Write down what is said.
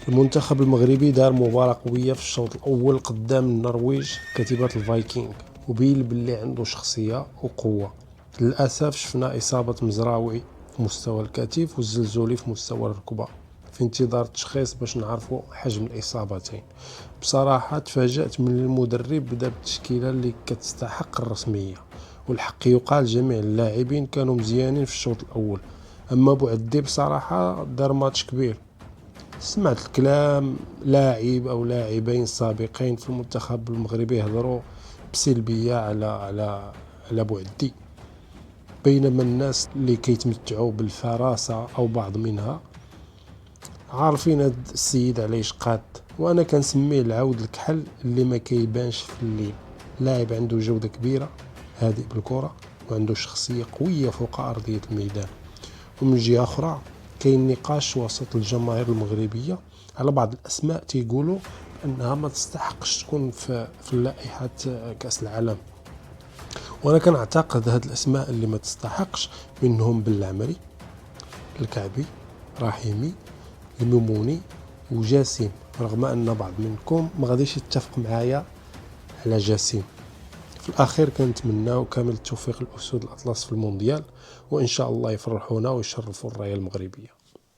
المنتخب المغربي دار مباراة قوية في الشوط الأول قدام النرويج كتيبة الفايكينغ، وبين باللي عنده شخصية وقوة. للأسف شفنا إصابة مزراوي في مستوى الكتف والزلزولي في مستوى الركبة، في انتظار التشخيص باش نعرفوا حجم الإصابتين. بصراحة تفاجأت من المدرب بدا بالتشكيلة اللي كتستحق الرسمية، والحق يقال جميع اللاعبين كانوا مزيانين في الشوط الأول. أما بوعدي بصراحة دار ماتش كبير. سمعت الكلام لاعب او لاعبين سابقين في المنتخب المغربي يهضروا بسلبيه على بوعدي، بينما الناس اللي كيتمتعوا بالفراسه او بعض منها عارفين هاد السيد علاش قاد. وانا كنسميه العود الكحل اللي ما كيبانش في الليل. لاعب عنده جوده كبيره، هادئ بالكره، وعنده شخصيه قويه فوق ارضيه الميدان. ومن جهه اخرى كاين نقاش وسط الجماهير المغربيه على بعض الاسماء تيقولوا انها ما تستحقش تكون في لائحه كاس العالم. وانا كنعتقد هاد الاسماء اللي ما تستحقش منهم بالعمري، الكعبي، رحيمي، المموني وجاسم، رغم ان بعض منكم ما غاديش يتفق معايا على جاسم. في الاخير كنتمناو كامل التوفيق للاسود الاطلس في المونديال، وان شاء الله يفرحونا ويشرفوا الرايه المغربيه.